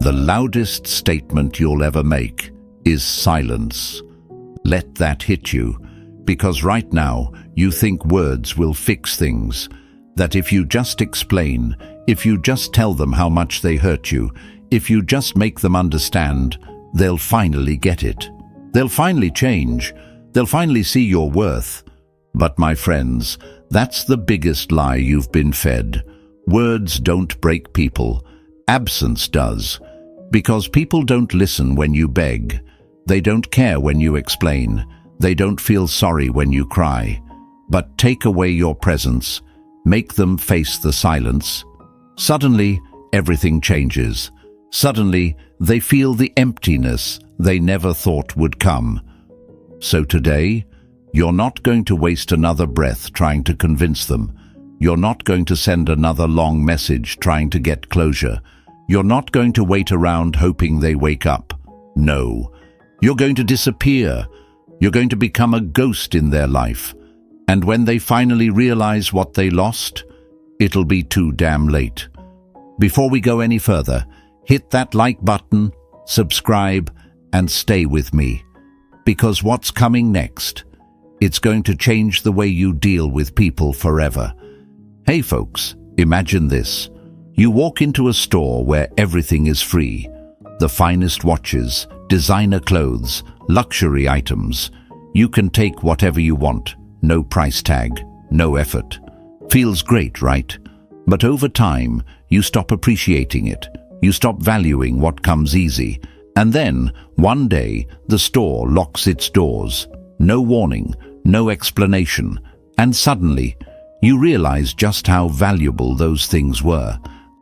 The loudest statement you'll ever make is silence. Let that hit you, because right now you think words will fix things, that if you just explain, if you just tell them how much they hurt you, if you just make them understand, they'll finally get it. They'll finally change. They'll finally see your worth. But my friends, that's the biggest lie you've been fed. Words don't break people. Absence does. Because people don't listen when you beg. They don't care when you explain. They don't feel sorry when you cry. But take away your presence. Make them face the silence. Suddenly, everything changes. Suddenly, they feel the emptiness they never thought would come. So today, you're not going to waste another breath trying to convince them. You're not going to send another long message trying to get closure. You're not going to wait around hoping they wake up. No. You're going to disappear. You're going to become a ghost in their life. And when they finally realize what they lost, it'll be too damn late. Before we go any further, hit that like button, subscribe, and stay with me. Because what's coming next, it's going to change the way you deal with people forever. Hey folks, imagine this. You walk into a store where everything is free. The finest watches, designer clothes, luxury items. You can take whatever you want. No price tag, no effort. Feels great, right? But over time, you stop appreciating it. You stop valuing what comes easy. And then, one day, the store locks its doors. No warning, no explanation. And suddenly, you realize just how valuable those things were.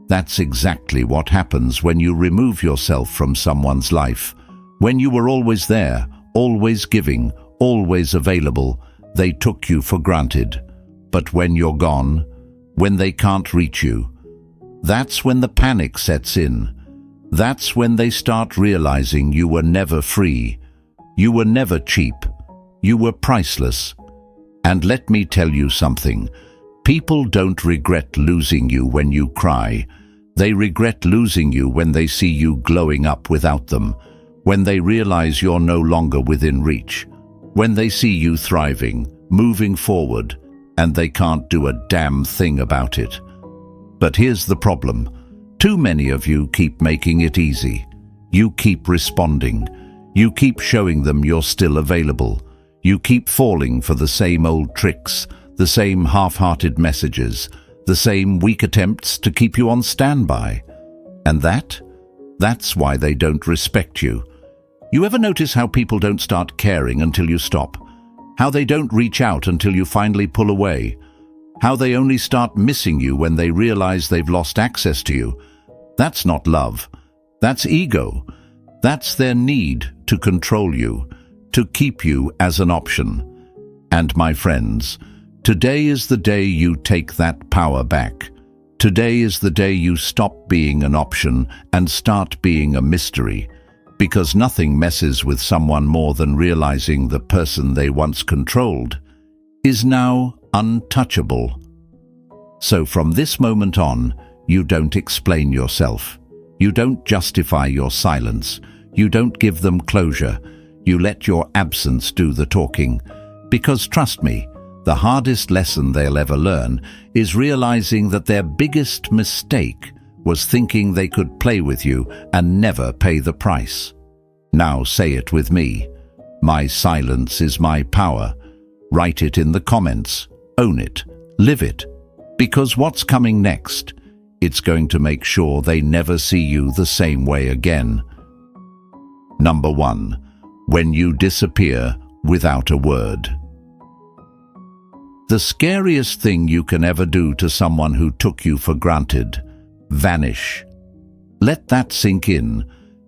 That's exactly what happens when you remove yourself from someone's life. When you were always there, always giving, always available, they took you for granted. But when you're gone, when they can't reach you, that's when the panic sets in. That's when they start realizing you were never free. You were never cheap. You were priceless. And let me tell you something. People don't regret losing you when you cry. They regret losing you when they see you glowing up without them, when they realize you're no longer within reach, when they see you thriving, moving forward, and they can't do a damn thing about it. But here's the problem. Too many of you keep making it easy. You keep responding. You keep showing them you're still available. You keep falling for the same old tricks, the same half-hearted messages, the same weak attempts to keep you on standby. And that's why they don't respect you. You ever notice how people don't start caring until you stop? How they don't reach out until you finally pull away? How they only start missing you when they realize they've lost access to you? That's not love. That's ego. That's their need to control you, to keep you as an option. And my friends, today is the day you take that power back. Today is the day you stop being an option and start being a mystery. Because nothing messes with someone more than realizing the person they once controlled is now untouchable. So from this moment on, you don't explain yourself. You don't justify your silence. You don't give them closure. You let your absence do the talking. Because trust me, the hardest lesson they'll ever learn is realizing that their biggest mistake was thinking they could play with you and never pay the price. Now say it with me. My silence is my power. Write it in the comments. Own it. Live it. Because what's coming next, it's going to make sure they never see you the same way again. Number 1. When you disappear without a word. The scariest thing you can ever do to someone who took you for granted: vanish. Let that sink in,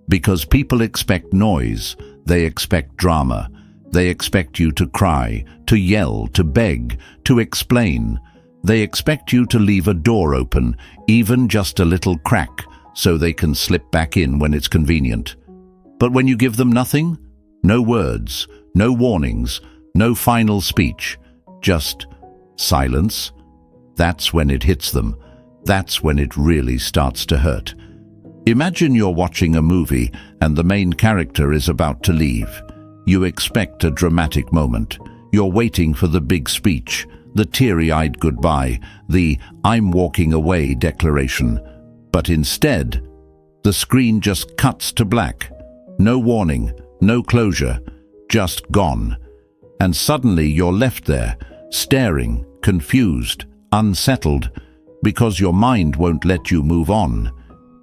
because people expect noise, they expect drama, they expect you to cry, to yell, to beg, to explain. They expect you to leave a door open, even just a little crack, so they can slip back in when it's convenient. But when you give them nothing, no words, no warnings, no final speech, just silence, that's when it hits them. That's when it really starts to hurt. Imagine you're watching a movie and the main character is about to leave. You expect a dramatic moment. You're waiting for the big speech, the teary-eyed goodbye, the "I'm walking away" declaration. But instead, the screen just cuts to black. No warning, no closure, just gone. And suddenly you're left there, staring, confused, unsettled, because your mind won't let you move on.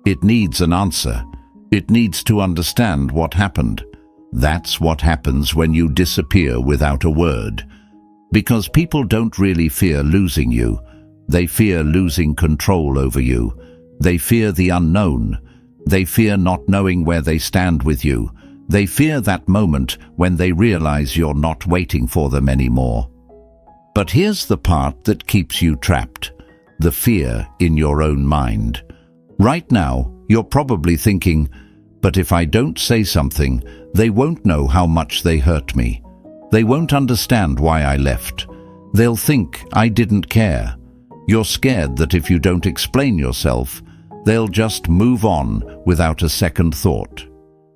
It needs an answer. It needs to understand what happened. That's what happens when you disappear without a word. Because people don't really fear losing you. They fear losing control over you. They fear the unknown. They fear not knowing where they stand with you. They fear that moment when they realize you're not waiting for them anymore. But here's the part that keeps you trapped. The fear in your own mind. Right now, you're probably thinking, but if I don't say something, they won't know how much they hurt me. They won't understand why I left. They'll think I didn't care. You're scared that if you don't explain yourself, they'll just move on without a second thought.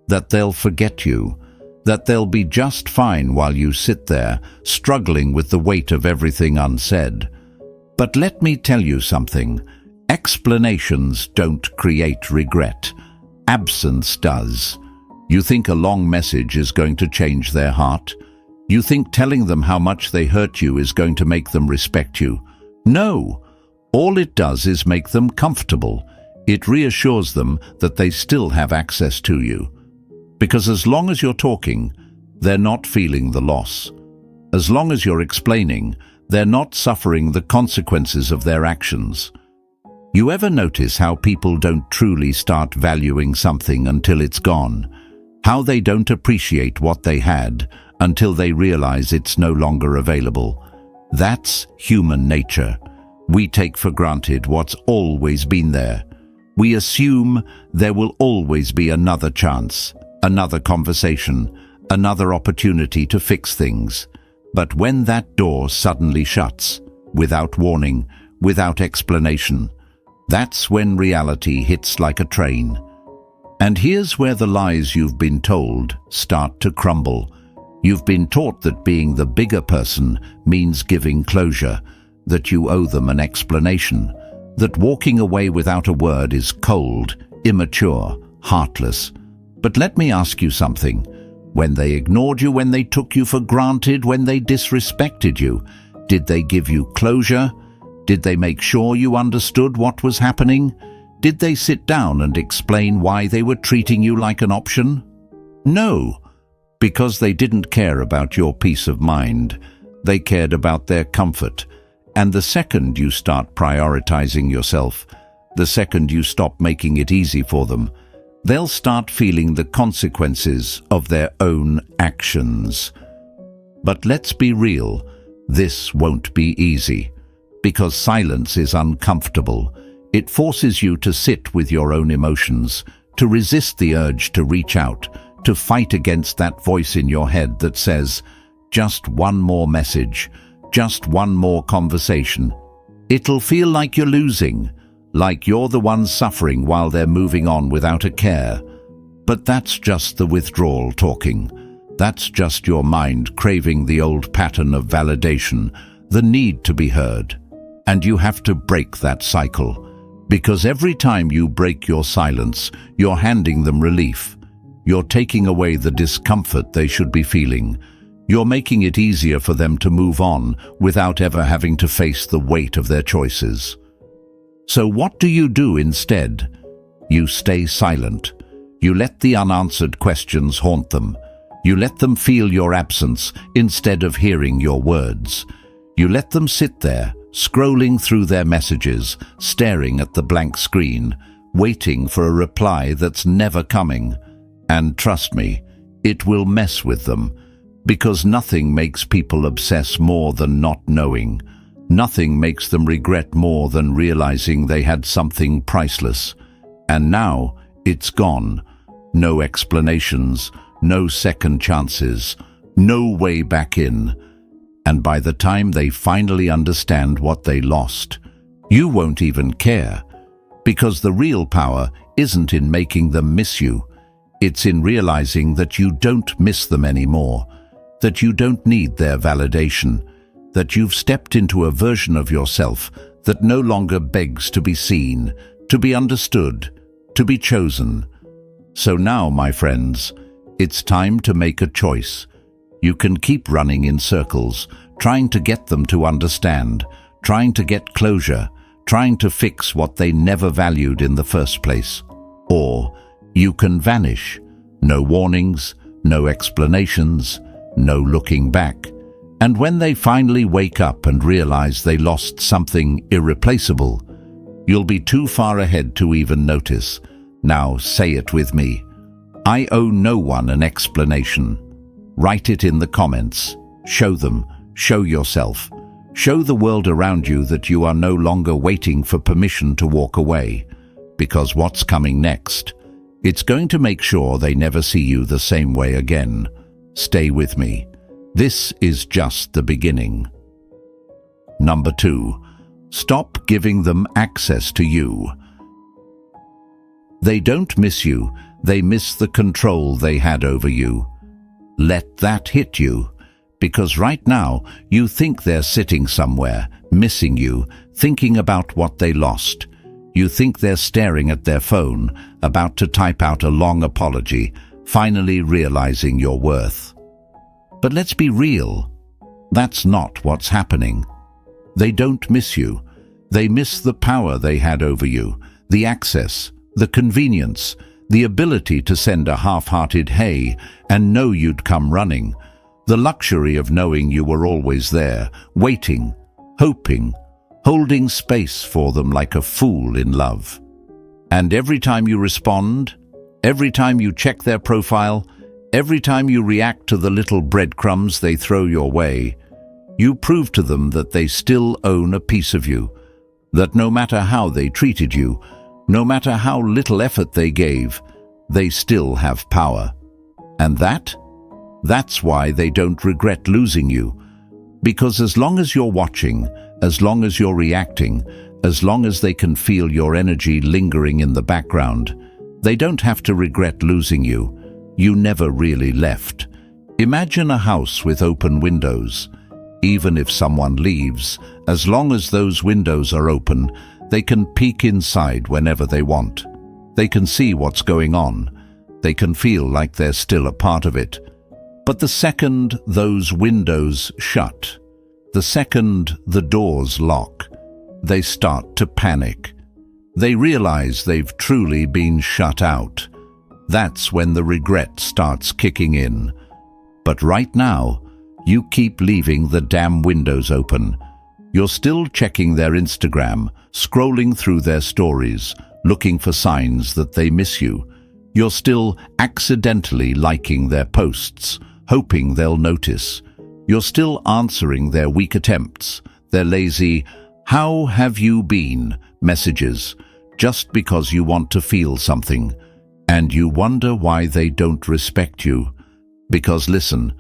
That they'll forget you. That they'll be just fine while you sit there, struggling with the weight of everything unsaid. But let me tell you something. Explanations don't create regret. Absence does. You think a long message is going to change their heart? You think telling them how much they hurt you is going to make them respect you? No. All it does is make them comfortable. It reassures them that they still have access to you. Because as long as you're talking, they're not feeling the loss. As long as you're explaining, they're not suffering the consequences of their actions. You ever notice how people don't truly start valuing something until it's gone? How they don't appreciate what they had until they realize it's no longer available? That's human nature. We take for granted what's always been there. We assume there will always be another chance, another conversation, another opportunity to fix things. But when that door suddenly shuts, without warning, without explanation, that's when reality hits like a train. And here's where the lies you've been told start to crumble. You've been taught that being the bigger person means giving closure, that you owe them an explanation, that walking away without a word is cold, immature, heartless. But let me ask you something. When they ignored you, when they took you for granted, when they disrespected you, did they give you closure? Did they make sure you understood what was happening? Did they sit down and explain why they were treating you like an option? No, because they didn't care about your peace of mind. They cared about their comfort. And the second you start prioritizing yourself, the second you stop making it easy for them, they'll start feeling the consequences of their own actions. But let's be real, this won't be easy. Because silence is uncomfortable. It forces you to sit with your own emotions, to resist the urge to reach out, to fight against that voice in your head that says, just one more message, just one more conversation. It'll feel like you're losing, like you're the one suffering while they're moving on without a care. But that's just the withdrawal talking. That's just your mind craving the old pattern of validation, the need to be heard. And you have to break that cycle. Because every time you break your silence, you're handing them relief. You're taking away the discomfort they should be feeling. You're making it easier for them to move on without ever having to face the weight of their choices. So what do you do instead? You stay silent. You let the unanswered questions haunt them. You let them feel your absence instead of hearing your words. You let them sit there, scrolling through their messages, staring at the blank screen, waiting for a reply that's never coming. And trust me, it will mess with them, because nothing makes people obsess more than not knowing. Nothing makes them regret more than realizing they had something priceless. And now it's gone. No explanations, no second chances, no way back in. And by the time they finally understand what they lost, you won't even care, because the real power isn't in making them miss you. It's in realizing that you don't miss them anymore, that you don't need their validation, that you've stepped into a version of yourself that no longer begs to be seen, to be understood, to be chosen. So now, my friends, it's time to make a choice. You can keep running in circles, trying to get them to understand, trying to get closure, trying to fix what they never valued in the first place. Or you can vanish. No warnings, no explanations, no looking back. And when they finally wake up and realize they lost something irreplaceable, you'll be too far ahead to even notice. Now say it with me. I owe no one an explanation. Write it in the comments. Show them. Show yourself. Show the world around you that you are no longer waiting for permission to walk away. Because what's coming next? It's going to make sure they never see you the same way again. Stay with me. This is just the beginning. Number 2. Stop giving them access to you. They don't miss you. They miss the control they had over you. Let that hit you. Because right now, you think they're sitting somewhere, missing you, thinking about what they lost. You think they're staring at their phone, about to type out a long apology, finally realizing your worth. But let's be real. That's not what's happening. They don't miss you. They miss the power they had over you, the access, the convenience, the ability to send a half-hearted hey and know you'd come running, the luxury of knowing you were always there, waiting, hoping, holding space for them like a fool in love. And every time you respond, every time you check their profile, every time you react to the little breadcrumbs they throw your way, you prove to them that they still own a piece of you, that no matter how they treated you, no matter how little effort they gave, they still have power. And that's why they don't regret losing you. Because as long as you're watching, as long as you're reacting, as long as they can feel your energy lingering in the background, they don't have to regret losing you. You never really left. Imagine a house with open windows. Even if someone leaves, as long as those windows are open, they can peek inside whenever they want. They can see what's going on. They can feel like they're still a part of it. But the second those windows shut, the second the doors lock, they start to panic. They realize they've truly been shut out. That's when the regret starts kicking in. But right now, you keep leaving the damn windows open. You're still checking their Instagram, scrolling through their stories, looking for signs that they miss you. You're still accidentally liking their posts, hoping they'll notice. You're still answering their weak attempts, their lazy, "How have you been?" messages, just because you want to feel something. And you wonder why they don't respect you. Because listen,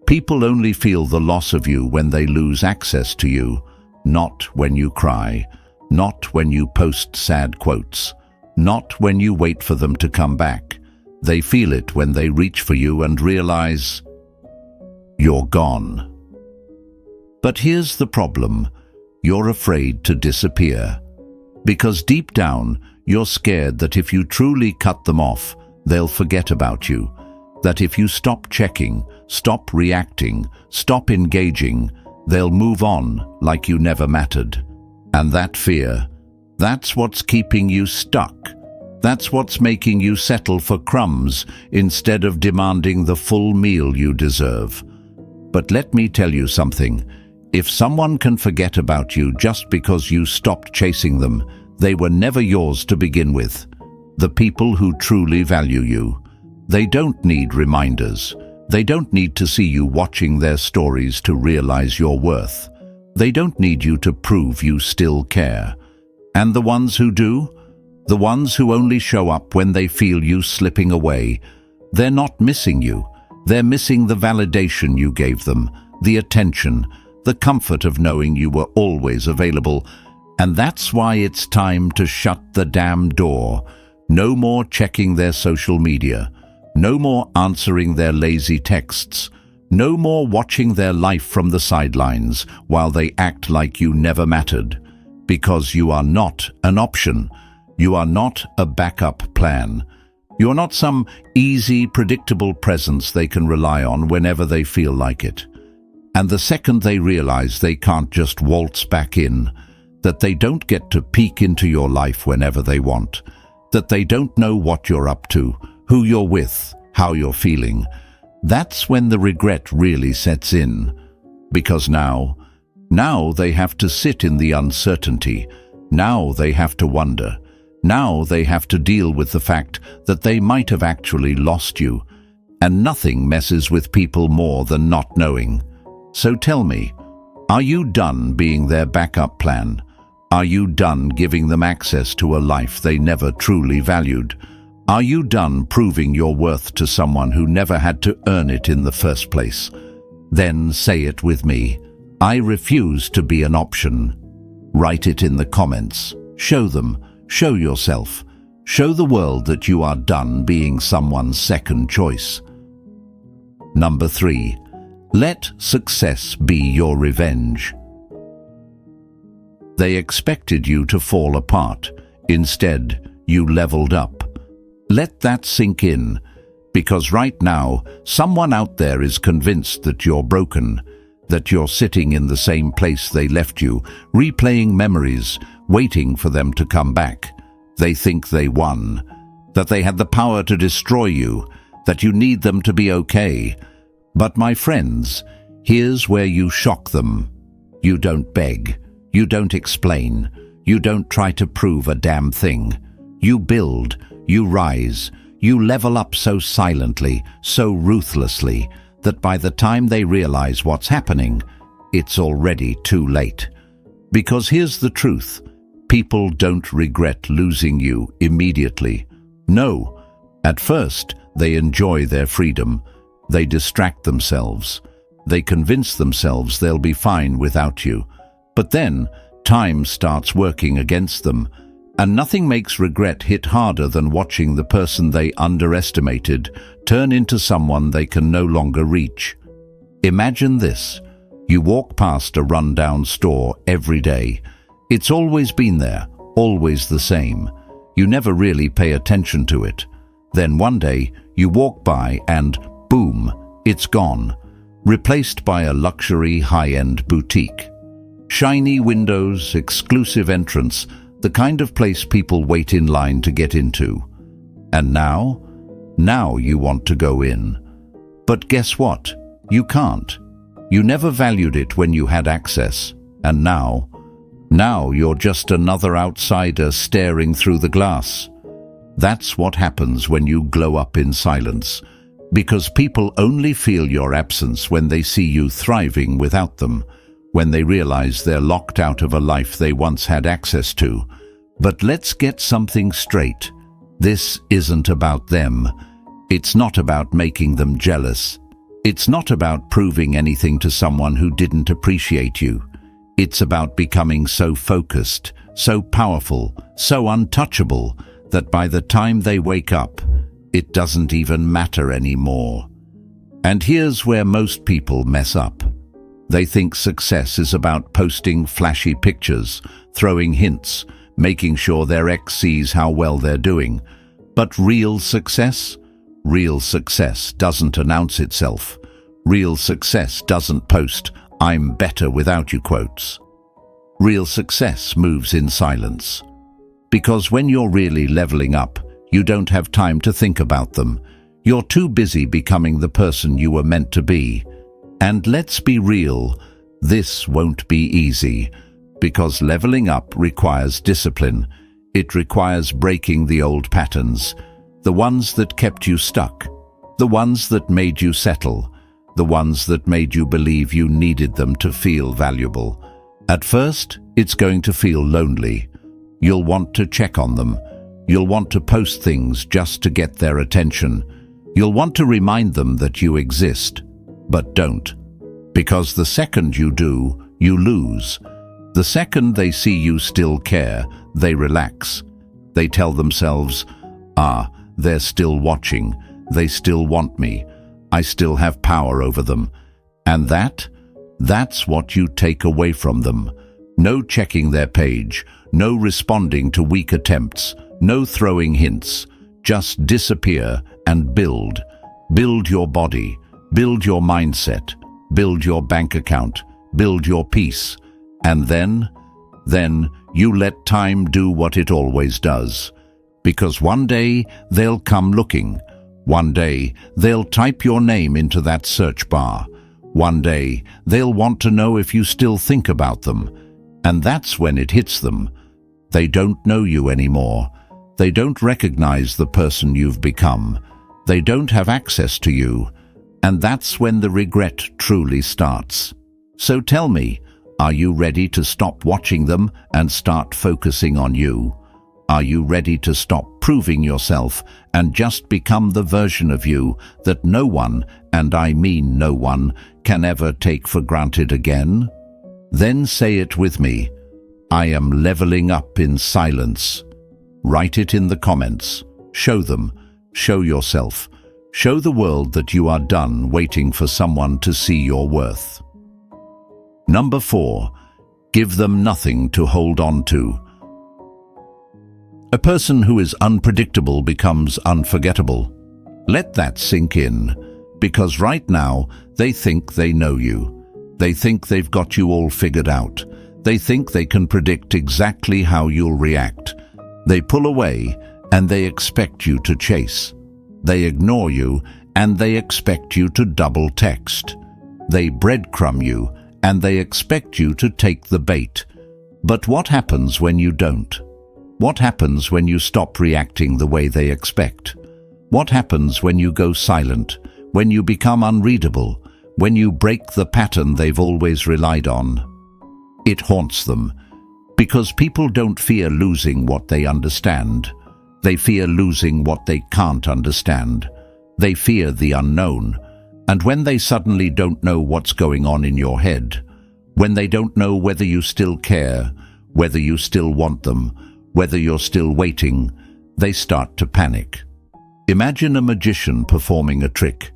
people only feel the loss of you when they lose access to you, not when you cry, not when you post sad quotes, not when you wait for them to come back. They feel it when they reach for you and realize you're gone. But here's the problem. You're afraid to disappear. Because deep down, you're scared that if you truly cut them off, they'll forget about you. That if you stop checking, stop reacting, stop engaging, they'll move on like you never mattered. And that fear, that's what's keeping you stuck. That's what's making you settle for crumbs instead of demanding the full meal you deserve. But let me tell you something. If someone can forget about you just because you stopped chasing them, they were never yours to begin with. The people who truly value you, they don't need reminders. They don't need to see you watching their stories to realize your worth. They don't need you to prove you still care. And the ones who do, the ones who only show up when they feel you slipping away, they're not missing you. They're missing the validation you gave them, the attention, the comfort of knowing you were always available. And that's why it's time to shut the damn door. No more checking their social media. No more answering their lazy texts. No more watching their life from the sidelines while they act like you never mattered. Because you are not an option. You are not a backup plan. You're not some easy, predictable presence they can rely on whenever they feel like it. And the second they realize they can't just waltz back in, that they don't get to peek into your life whenever they want, that they don't know what you're up to, who you're with, how you're feeling, that's when the regret really sets in. Because now they have to sit in the uncertainty. Now they have to wonder. Now they have to deal with the fact that they might have actually lost you. And nothing messes with people more than not knowing. So tell me, are you done being their backup plan? Are you done giving them access to a life they never truly valued? Are you done proving your worth to someone who never had to earn it in the first place? Then say it with me. I refuse to be an option. Write it in the comments. Show them. Show yourself. Show the world that you are done being someone's second choice. Number 3. Let success be your revenge. They expected you to fall apart. Instead, you leveled up. Let that sink in, because right now, someone out there is convinced that you're broken, that you're sitting in the same place they left you, replaying memories, waiting for them to come back. They think they won, that they had the power to destroy you, that you need them to be okay. But my friends, here's where you shock them. You don't beg. You don't explain. You don't try to prove a damn thing. You build. You rise. You level up so silently, so ruthlessly, that by the time they realize what's happening, it's already too late. Because here's the truth. People don't regret losing you immediately. No. At first, they enjoy their freedom. They distract themselves. They convince themselves they'll be fine without you. But then, time starts working against them. And nothing makes regret hit harder than watching the person they underestimated turn into someone they can no longer reach. Imagine this. You walk past a rundown store every day. It's always been there, always the same. You never really pay attention to it. Then one day, you walk by and, boom, it's gone. Replaced by a luxury high-end boutique. Shiny windows, exclusive entrance, the kind of place people wait in line to get into. And now you want to go in. But guess what? You can't. You never valued it when you had access. And now you're just another outsider staring through the glass. That's what happens when you glow up in silence. Because people only feel your absence when they see you thriving without them, when they realize they're locked out of a life they once had access to. But let's get something straight. This isn't about them. It's not about making them jealous. It's not about proving anything to someone who didn't appreciate you. It's about becoming so focused, so powerful, so untouchable, that by the time they wake up, it doesn't even matter anymore. And here's where most people mess up. They think success is about posting flashy pictures, throwing hints, making sure their ex sees how well they're doing. But real success doesn't announce itself. Real success doesn't post, "I'm better without you" quotes. Real success moves in silence. Because when you're really leveling up, you don't have time to think about them. You're too busy becoming the person you were meant to be. And let's be real, this won't be easy, because leveling up requires discipline. It requires breaking the old patterns, the ones that kept you stuck, the ones that made you settle, the ones that made you believe you needed them to feel valuable. At first, it's going to feel lonely. You'll want to check on them. You'll want to post things just to get their attention. You'll want to remind them that you exist. But don't. Because the second you do, you lose. The second they see you still care, they relax. They tell themselves, Ah, they're still watching. They still want me. I still have power over them. And that's what you take away from them. No checking their page, no responding to weak attempts, no throwing hints. Just disappear and build. Build your body, build your mindset, build your bank account, build your peace. And then you let time do what it always does. Because one day they'll come looking. One day they'll type your name into that search bar. One day they'll want to know if you still think about them. And that's when it hits them. They don't know you anymore. They don't recognize the person you've become. They don't have access to you. And that's when the regret truly starts. So tell me, are you ready to stop watching them and start focusing on you? Are you ready to stop proving yourself and just become the version of you that no one, and I mean no one, can ever take for granted again? Then say it with me. I am leveling up in silence. Write it in the comments. Show them. Show yourself. Show the world that you are done waiting for someone to see your worth. Number 4. Give them nothing to hold on to. A person who is unpredictable becomes unforgettable. Let that sink in, because right now they think they know you. They think they've got you all figured out. They think they can predict exactly how you'll react. They pull away and they expect you to chase. They ignore you and they expect you to double text. They breadcrumb you and they expect you to take the bait. But what happens when you don't? What happens when you stop reacting the way they expect? What happens when you go silent, when you become unreadable, when you break the pattern they've always relied on? It haunts them, because people don't fear losing what they understand. They fear losing what they can't understand. They fear the unknown. And when they suddenly don't know what's going on in your head, when they don't know whether you still care, whether you still want them, whether you're still waiting, they start to panic. Imagine a magician performing a trick.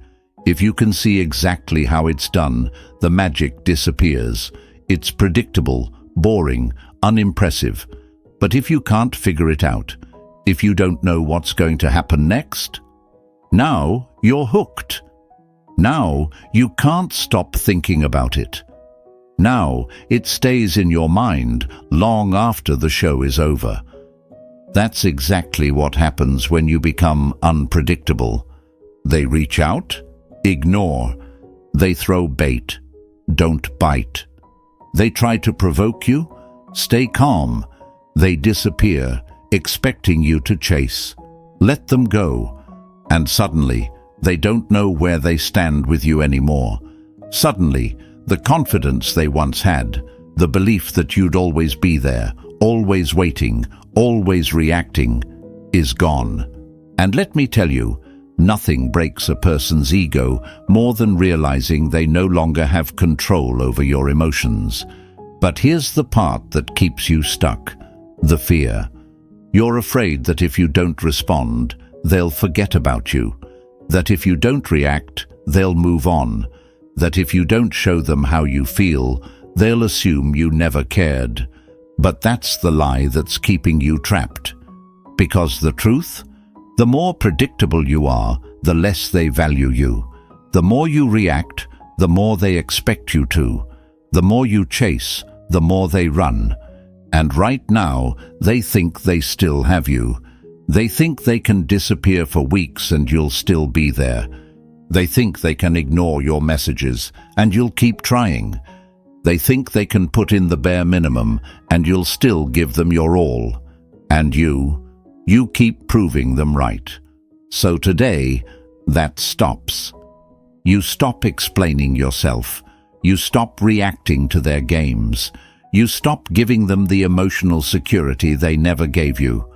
If you can see exactly how it's done, the magic disappears. It's predictable, boring, unimpressive. But if you can't figure it out, if you don't know what's going to happen next, now you're hooked. Now you can't stop thinking about it. Now it stays in your mind long after the show is over. That's exactly what happens when you become unpredictable. They reach out, ignore. They throw bait, don't bite. They try to provoke you, stay calm. They disappear, expecting you to chase. Let them go. And suddenly, they don't know where they stand with you anymore. Suddenly, the confidence they once had, the belief that you'd always be there, always waiting, always reacting, is gone. And let me tell you, nothing breaks a person's ego more than realizing they no longer have control over your emotions. But here's the part that keeps you stuck: the fear. You're afraid that if you don't respond, they'll forget about you. That if you don't react, they'll move on. That if you don't show them how you feel, they'll assume you never cared. But that's the lie that's keeping you trapped. Because the truth? The more predictable you are, the less they value you. The more you react, the more they expect you to. The more you chase, the more they run. And right now, they think they still have you. They think they can disappear for weeks and you'll still be there. They think they can ignore your messages and you'll keep trying. They think they can put in the bare minimum and you'll still give them your all. And you keep proving them right. So today, that stops. You stop explaining yourself. You stop reacting to their games. You stop giving them the emotional security they never gave you.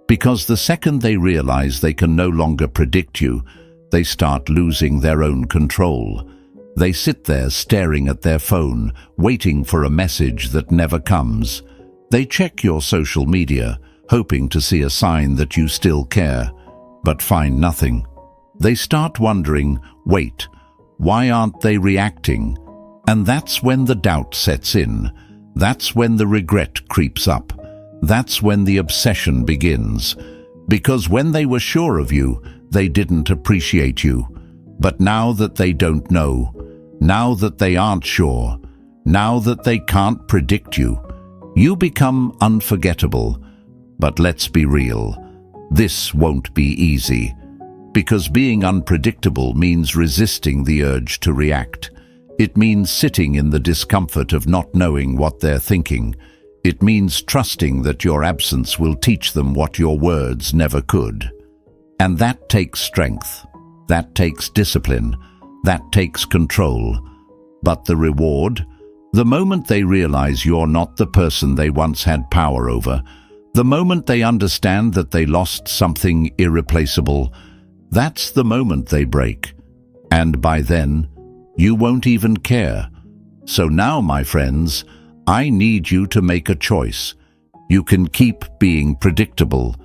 Because the second they realize they can no longer predict you, they start losing their own control. They sit there staring at their phone, waiting for a message that never comes. They check your social media, hoping to see a sign that you still care. but find nothing. They start wondering, wait, why aren't they reacting? And that's when the doubt sets in. That's when the regret creeps up. That's when the obsession begins. Because when they were sure of you, they didn't appreciate you. But now that they don't know, now that they aren't sure, now that they can't predict you, you become unforgettable. But let's be real, this won't be easy. Because being unpredictable means resisting the urge to react. It means sitting in the discomfort of not knowing what they're thinking. It means trusting that your absence will teach them what your words never could. And that takes strength. That takes discipline. That takes control. But the reward? The moment they realize you're not the person they once had power over, the moment they understand that they lost something irreplaceable, that's the moment they break. And by then, you won't even care. So now, my friends, I need you to make a choice. You can keep being predictable,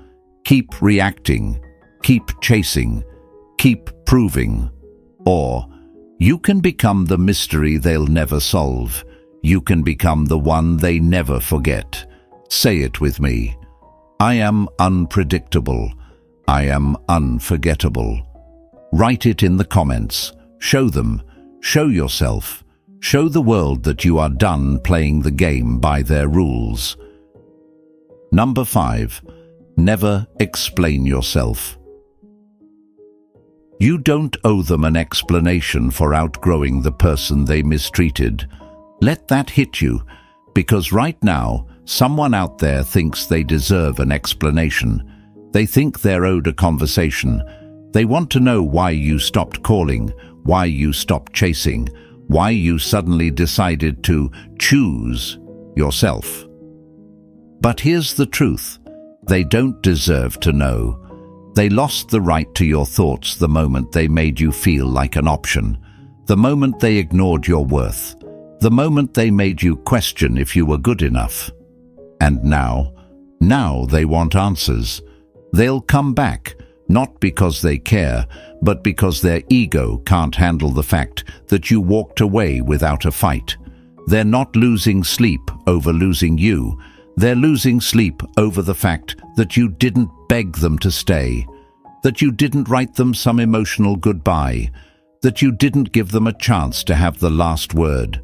keep reacting, keep chasing, keep proving. Or you can become the mystery they'll never solve. You can become the one they never forget. Say it with me. I am unpredictable. I am unforgettable. Write it in the comments. Show them. Show yourself. Show the world that you are done playing the game by their rules. Number 5. Never explain yourself. You don't owe them an explanation for outgrowing the person they mistreated. Let that hit you, because right now, someone out there thinks they deserve an explanation. They think they're owed a conversation. They want to know why you stopped calling, why you stopped chasing, why you suddenly decided to choose yourself. But here's the truth. They don't deserve to know. They lost the right to your thoughts the moment they made you feel like an option, the moment they ignored your worth, the moment they made you question if you were good enough. And now they want answers. They'll come back, not because they care, but because their ego can't handle the fact that you walked away without a fight. They're not losing sleep over losing you. They're losing sleep over the fact that you didn't beg them to stay, that you didn't write them some emotional goodbye, that you didn't give them a chance to have the last word.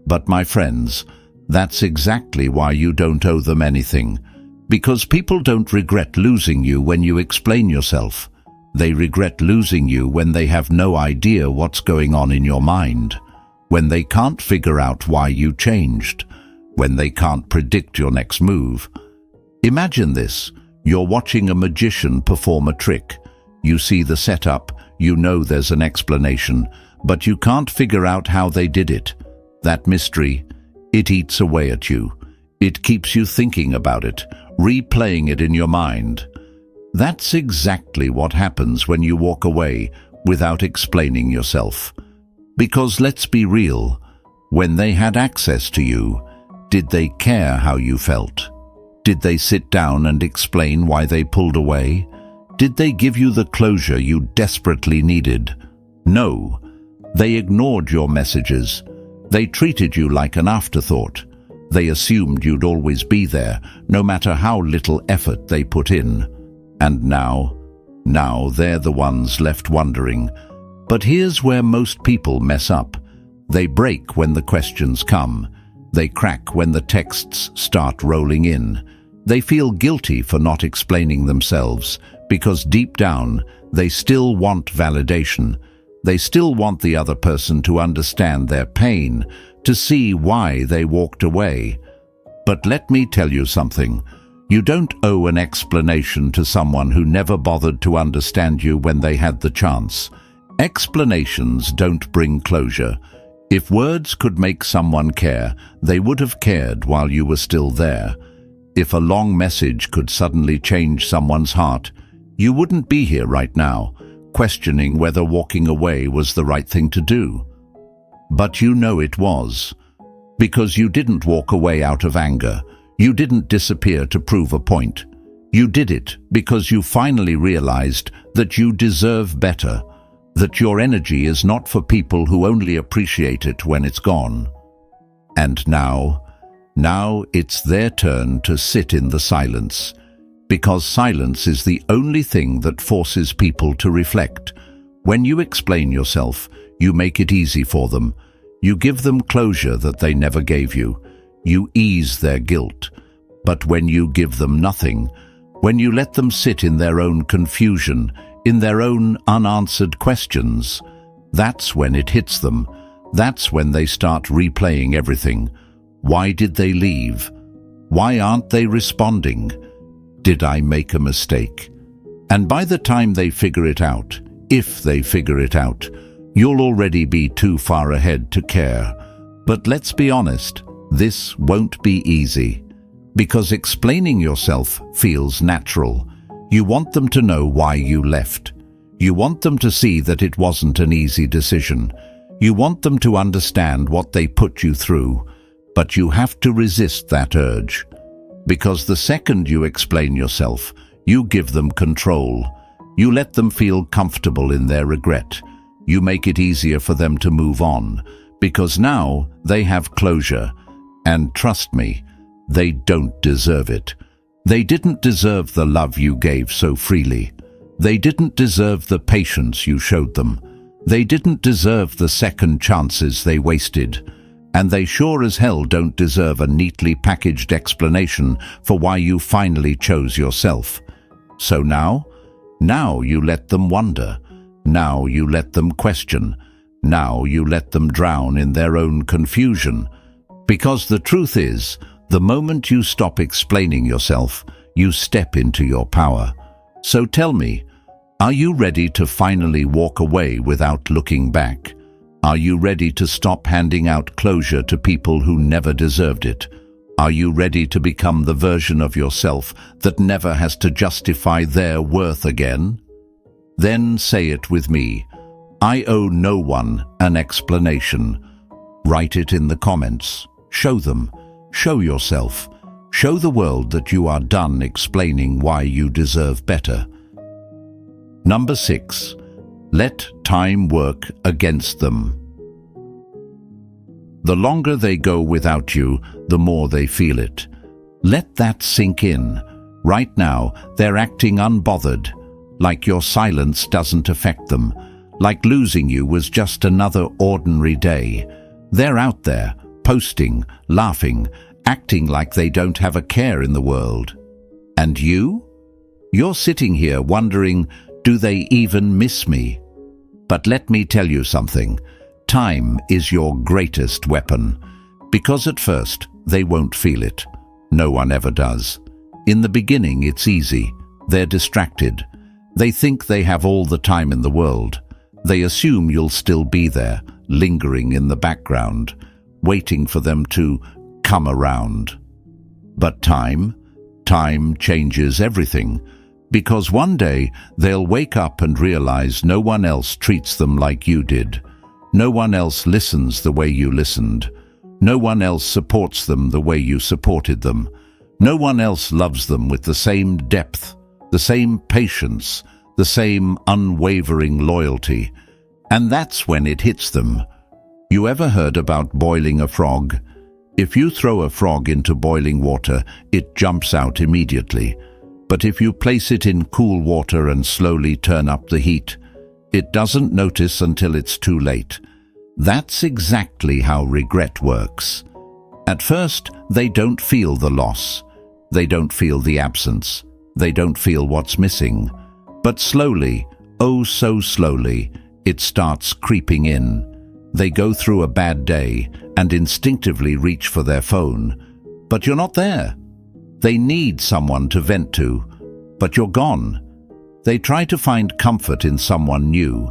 But my friends, that's exactly why you don't owe them anything. Because people don't regret losing you when you explain yourself. They regret losing you when they have no idea what's going on in your mind, when they can't figure out why you changed, when they can't predict your next move. Imagine this. You're watching a magician perform a trick. You see the setup, you know there's an explanation, but you can't figure out how they did it. That mystery, it eats away at you. It keeps you thinking about it, replaying it in your mind. That's exactly what happens when you walk away without explaining yourself. Because let's be real, when they had access to you, did they care how you felt? Did they sit down and explain why they pulled away? Did they give you the closure you desperately needed? No. They ignored your messages. They treated you like an afterthought. They assumed you'd always be there, no matter how little effort they put in. And now they're the ones left wondering. But here's where most people mess up. They break when the questions come. They crack when the texts start rolling in. They feel guilty for not explaining themselves, because deep down, they still want validation. They still want the other person to understand their pain, to see why they walked away. But let me tell you something. You don't owe an explanation to someone who never bothered to understand you when they had the chance. Explanations don't bring closure. If words could make someone care, they would have cared while you were still there. If a long message could suddenly change someone's heart, you wouldn't be here right now, questioning whether walking away was the right thing to do. But you know it was. Because you didn't walk away out of anger. You didn't disappear to prove a point. You did it because you finally realized that you deserve better, that your energy is not for people who only appreciate it when it's gone. And now it's their turn to sit in the silence, because silence is the only thing that forces people to reflect. When you explain yourself, you make it easy for them. You give them closure that they never gave you. You ease their guilt. But when you give them nothing, when you let them sit in their own confusion, in their own unanswered questions, that's when it hits them. That's when they start replaying everything. Why did they leave? Why aren't they responding? Did I make a mistake? And by the time they figure it out, if they figure it out, you'll already be too far ahead to care. But let's be honest, this won't be easy. Because explaining yourself feels natural. You want them to know why you left. You want them to see that it wasn't an easy decision. You want them to understand what they put you through. But you have to resist that urge. Because the second you explain yourself, you give them control. You let them feel comfortable in their regret. You make it easier for them to move on, because now they have closure. And trust me, they don't deserve it. They didn't deserve the love you gave so freely. They didn't deserve the patience you showed them. They didn't deserve the second chances they wasted. And they sure as hell don't deserve a neatly packaged explanation for why you finally chose yourself. So now you let them wonder. Now you let them question. Now you let them drown in their own confusion. Because the truth is, the moment you stop explaining yourself, you step into your power. So tell me, are you ready to finally walk away without looking back? Are you ready to stop handing out closure to people who never deserved it? Are you ready to become the version of yourself that never has to justify their worth again? Then say it with me. I owe no one an explanation. Write it in the comments. Show them. Show yourself. Show the world that you are done explaining why you deserve better. Number 6. Let time work against them. The longer they go without you, the more they feel it. Let that sink in. Right now, they're acting unbothered, like your silence doesn't affect them, like losing you was just another ordinary day. They're out there, posting, laughing, acting like they don't have a care in the world. And you? You're sitting here wondering, do they even miss me? But let me tell you something. Time is your greatest weapon. Because at first, they won't feel it. No one ever does. In the beginning, it's easy. They're distracted. They think they have all the time in the world. They assume you'll still be there, lingering in the background, waiting for them to come around. But time changes everything. Because one day, they'll wake up and realize no one else treats them like you did. No one else listens the way you listened. No one else supports them the way you supported them. No one else loves them with the same depth, the same patience, the same unwavering loyalty. And that's when it hits them. You ever heard about boiling a frog? If you throw a frog into boiling water, it jumps out immediately. But if you place it in cool water and slowly turn up the heat, it doesn't notice until it's too late. That's exactly how regret works. At first, they don't feel the loss. They don't feel the absence. They don't feel what's missing. But slowly, oh so slowly, it starts creeping in. They go through a bad day and instinctively reach for their phone. But you're not there. They need someone to vent to, but you're gone. They try to find comfort in someone new,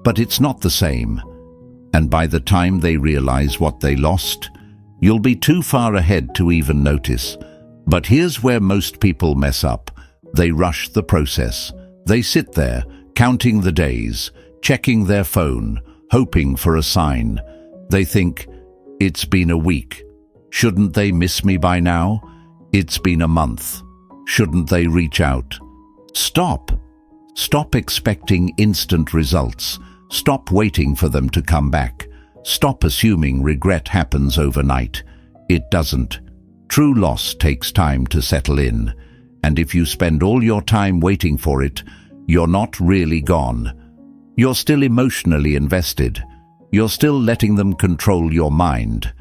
but it's not the same. And by the time they realize what they lost, you'll be too far ahead to even notice. But here's where most people mess up. They rush the process. They sit there, counting the days, checking their phone, hoping for a sign. They think, it's been a week. Shouldn't they miss me by now? It's been a month. Shouldn't they reach out? Stop. Stop expecting instant results. Stop waiting for them to come back. Stop assuming regret happens overnight. It doesn't. True loss takes time to settle in. And if you spend all your time waiting for it, you're not really gone. You're still emotionally invested. You're still letting them control your mind.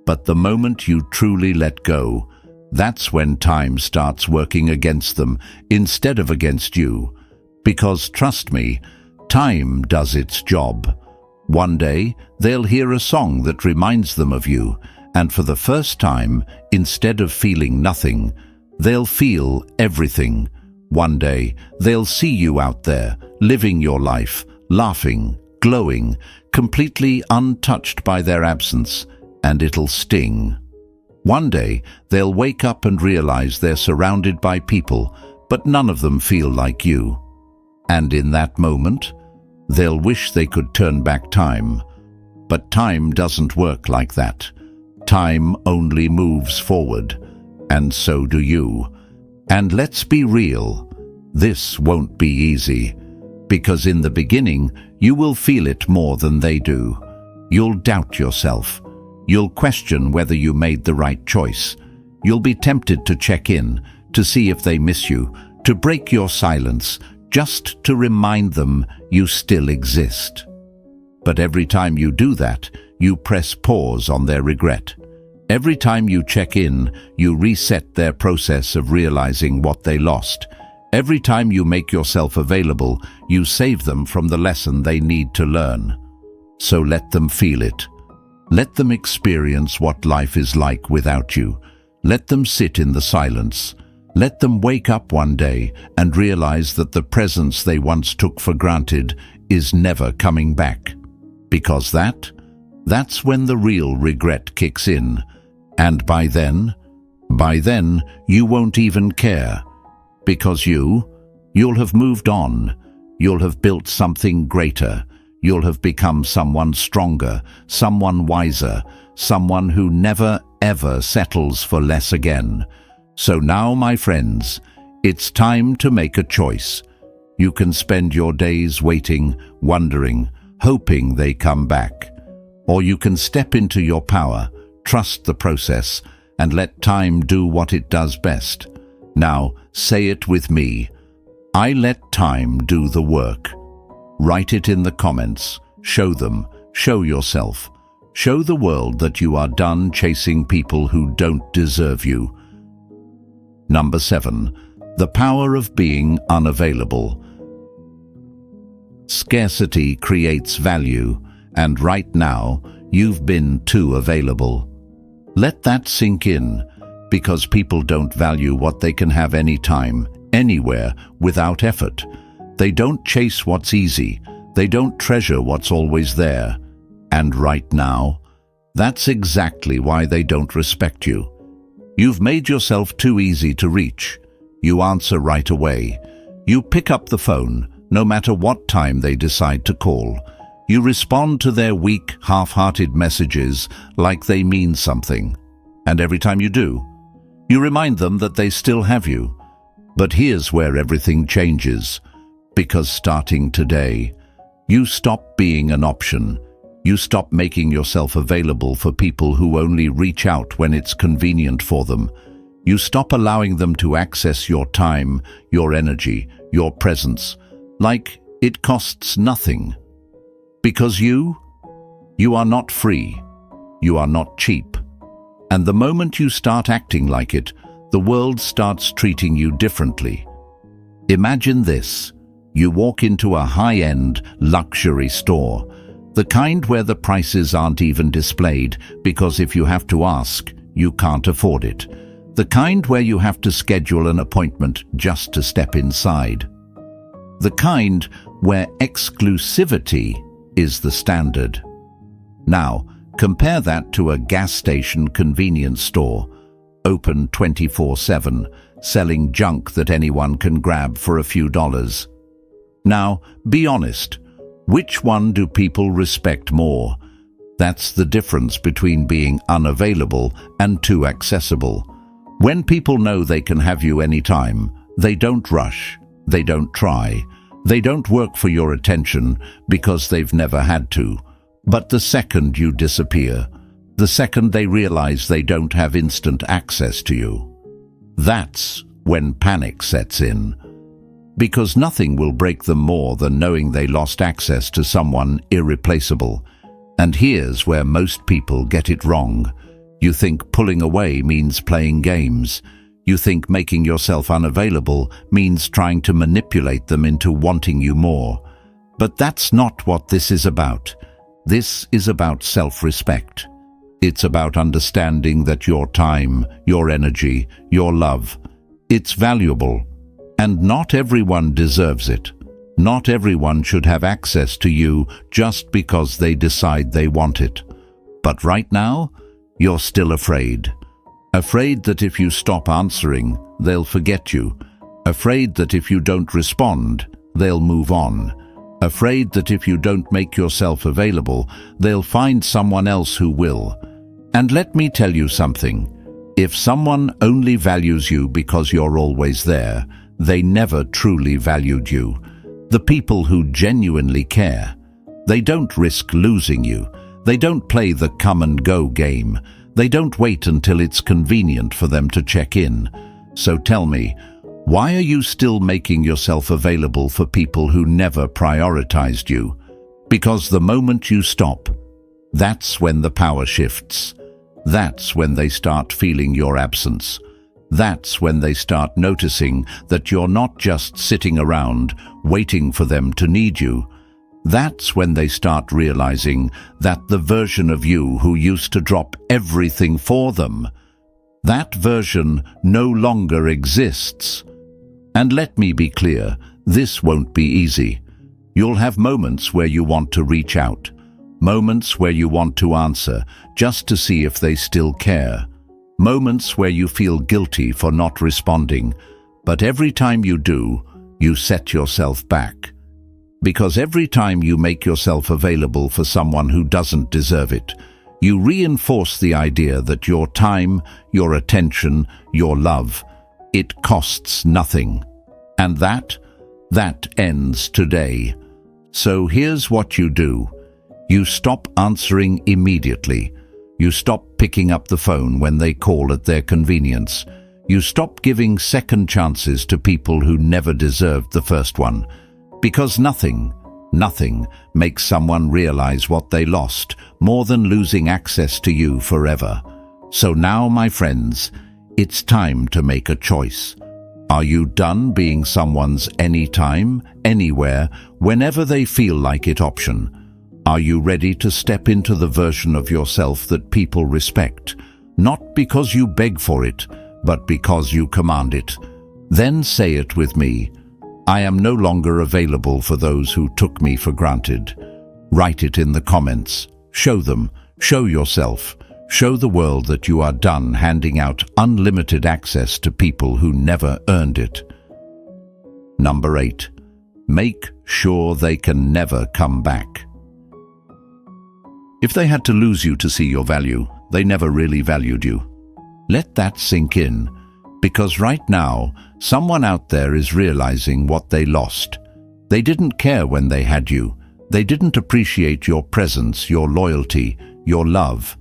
But the moment you truly let go, that's when time starts working against them instead of against you. Because trust me, time does its job. One day, they'll hear a song that reminds them of you, and for the first time, instead of feeling nothing, they'll feel everything. One day, they'll see you out there, living your life, laughing, glowing, completely untouched by their absence, and it'll sting. One day, they'll wake up and realize they're surrounded by people, but none of them feel like you. And in that moment, they'll wish they could turn back time. But time doesn't work like that. Time only moves forward, and so do you. And let's be real, this won't be easy, because in the beginning, you will feel it more than they do. You'll doubt yourself. You'll question whether you made the right choice. You'll be tempted to check in, to see if they miss you, to break your silence, just to remind them you still exist. But every time you do that, you press pause on their regret. Every time you check in, you reset their process of realizing what they lost. Every time you make yourself available, you save them from the lesson they need to learn. So let them feel it. Let them experience what life is like without you. Let them sit in the silence. Let them wake up one day and realize that the presence they once took for granted is never coming back. Because that's when the real regret kicks in. And by then, you won't even care. Because you'll have moved on. You'll have built something greater. You'll have become someone stronger, someone wiser, someone who never ever settles for less again. So now, my friends, it's time to make a choice. You can spend your days waiting, wondering, hoping they come back. Or you can step into your power, trust the process, and let time do what it does best. Now, say it with me. I let time do the work. Write it in the comments. Show them. Show yourself. Show the world that you are done chasing people who don't deserve you. Number 7. The power of being unavailable. Scarcity creates value, and right now, you've been too available. Let that sink in, because people don't value what they can have anytime, anywhere, without effort. They don't chase what's easy. They don't treasure what's always there. And right now, that's exactly why they don't respect you. You've made yourself too easy to reach. You answer right away. You pick up the phone, no matter what time they decide to call. You respond to their weak, half-hearted messages like they mean something. And every time you do, you remind them that they still have you. But here's where everything changes. Because starting today, you stop being an option. You stop making yourself available for people who only reach out when it's convenient for them. You stop allowing them to access your time, your energy, your presence, like it costs nothing. Because you are not free. You are not cheap. And the moment you start acting like it, the world starts treating you differently. Imagine this. You walk into a high-end luxury store, the kind where the prices aren't even displayed because if you have to ask, you can't afford it. The kind where you have to schedule an appointment just to step inside. The kind where exclusivity is the standard. Now, compare that to a gas station convenience store, open 24/7, selling junk that anyone can grab for a few dollars. Now, be honest. Which one do people respect more? That's the difference between being unavailable and too accessible. When people know they can have you anytime, they don't rush, they don't try, they don't work for your attention because they've never had to. But the second you disappear, the second they realize they don't have instant access to you, that's when panic sets in. Because nothing will break them more than knowing they lost access to someone irreplaceable. And here's where most people get it wrong. You think pulling away means playing games. You think making yourself unavailable means trying to manipulate them into wanting you more. But that's not what this is about. This is about self-respect. It's about understanding that your time, your energy, your love, it's valuable. And not everyone deserves it. Not everyone should have access to you just because they decide they want it. But right now, you're still afraid. Afraid that if you stop answering, they'll forget you. Afraid that if you don't respond, they'll move on. Afraid that if you don't make yourself available, they'll find someone else who will. And let me tell you something. If someone only values you because you're always there, they never truly valued you. The people who genuinely care, they don't risk losing you. They don't play the come-and-go game. They don't wait until it's convenient for them to check in. So tell me, why are you still making yourself available for people who never prioritized you? Because the moment you stop, that's when the power shifts. That's when they start feeling your absence. That's when they start noticing that you're not just sitting around waiting for them to need you. That's when they start realizing that the version of you who used to drop everything for them, that version no longer exists. And let me be clear, this won't be easy. You'll have moments where you want to reach out, moments where you want to answer just to see if they still care. Moments where you feel guilty for not responding, but every time you do, you set yourself back. Because every time you make yourself available for someone who doesn't deserve it, you reinforce the idea that your time, your attention, your love, it costs nothing. And that ends today. So here's what you do. You stop answering immediately. You stop picking up the phone when they call at their convenience. You stop giving second chances to people who never deserved the first one. Because nothing makes someone realize what they lost more than losing access to you forever. So now, my friends, it's time to make a choice. Are you done being someone's anytime, anywhere, whenever they feel like it option? Are you ready to step into the version of yourself that people respect, not because you beg for it, but because you command it? Then say it with me. I am no longer available for those who took me for granted. Write it in the comments. Show them, show yourself, show the world that you are done handing out unlimited access to people who never earned it. Number 8. Make sure they can never come back. If they had to lose you to see your value, they never really valued you. Let that sink in, because right now, someone out there is realizing what they lost. They didn't care when they had you. They didn't appreciate your presence, your loyalty, your love.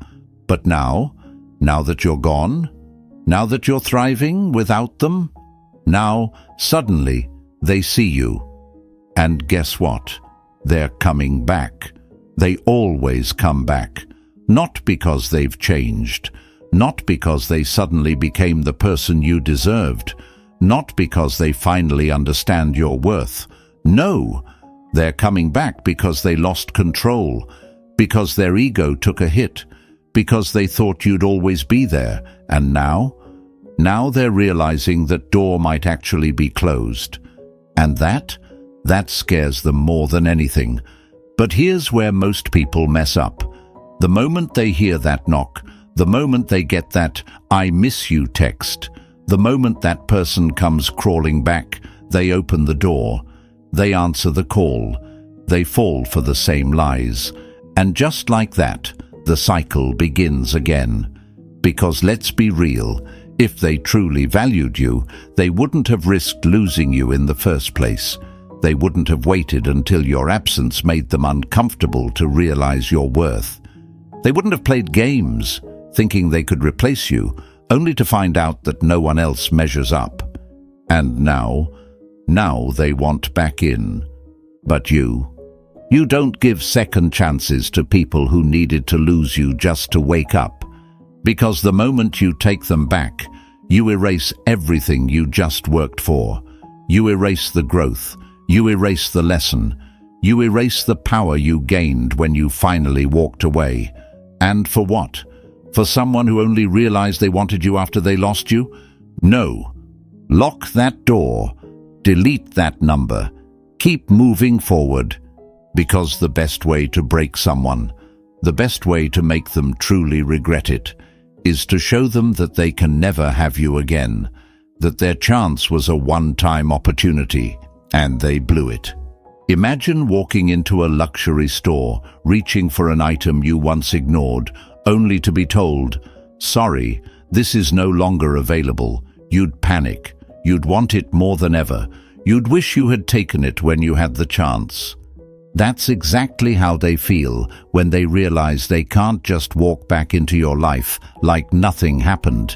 But now that you're gone, now that you're thriving without them, now, suddenly, they see you. And guess what? They're coming back. They always come back, not because they've changed, not because they suddenly became the person you deserved, not because they finally understand your worth. No, they're coming back because they lost control, because their ego took a hit, because they thought you'd always be there, and now they're realizing that door might actually be closed. And that scares them more than anything. But here's where most people mess up. The moment they hear that knock, the moment they get that "I miss you" text, the moment that person comes crawling back, they open the door, they answer the call, they fall for the same lies. And just like that, the cycle begins again. Because let's be real, If they truly valued you, they wouldn't have risked losing you in the first place. They wouldn't have waited until your absence made them uncomfortable to realize your worth. They wouldn't have played games, thinking they could replace you, only to find out that no one else measures up. And now they want back in. But you don't give second chances to people who needed to lose you just to wake up. Because the moment you take them back, you erase everything you just worked for. You erase the growth. You erase the lesson. You erase the power you gained when you finally walked away. And for what? For someone who only realized they wanted you after they lost you? No. Lock that door. Delete that number. Keep moving forward. Because the best way to break someone, the best way to make them truly regret it, is to show them that they can never have you again, that their chance was a one-time opportunity, and they blew it. Imagine walking into a luxury store, reaching for an item you once ignored, only to be told, "Sorry, this is no longer available." You'd panic. You'd want it more than ever. You'd wish you had taken it when you had the chance. That's exactly how they feel when they realize they can't just walk back into your life like nothing happened.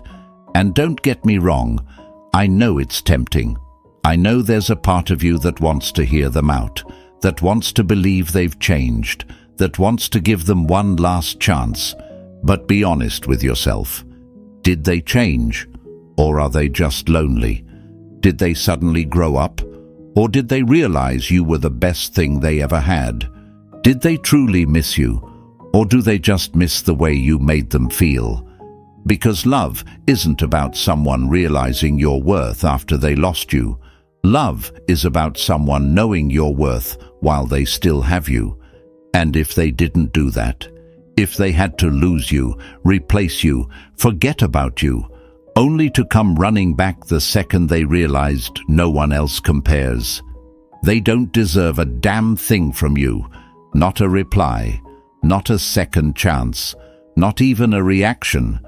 And don't get me wrong, I know it's tempting. I know there's a part of you that wants to hear them out, that wants to believe they've changed, that wants to give them one last chance. But be honest with yourself. Did they change? Or are they just lonely? Did they suddenly grow up? Or did they realize you were the best thing they ever had? Did they truly miss you? Or do they just miss the way you made them feel? Because love isn't about someone realizing your worth after they lost you. Love is about someone knowing your worth while they still have you. And if they didn't do that, if they had to lose you, replace you, forget about you, only to come running back the second they realized no one else compares, they don't deserve a damn thing from you. Not a reply, not a second chance, not even a reaction.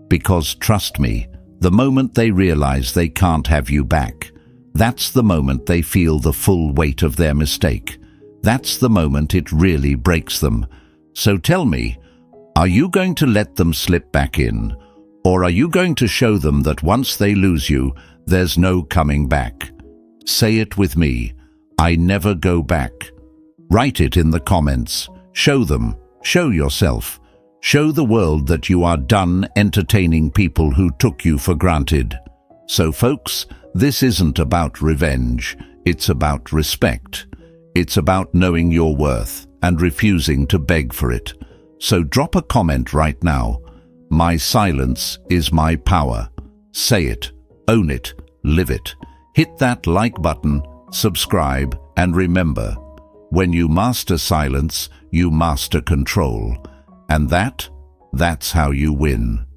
Because trust me, the moment they realize they can't have you back, that's the moment they feel the full weight of their mistake. That's the moment it really breaks them. So tell me, are you going to let them slip back in? Or are you going to show them that once they lose you, there's no coming back? Say it with me. I never go back. Write it in the comments. Show them. Show yourself. Show the world that you are done entertaining people who took you for granted. So folks, this isn't about revenge. It's about respect. It's about knowing your worth and refusing to beg for it. So drop a comment right now. My silence is my power. Say it, own it, live it. Hit that like button, subscribe, and remember, when you master silence, you master control. And that's how you win.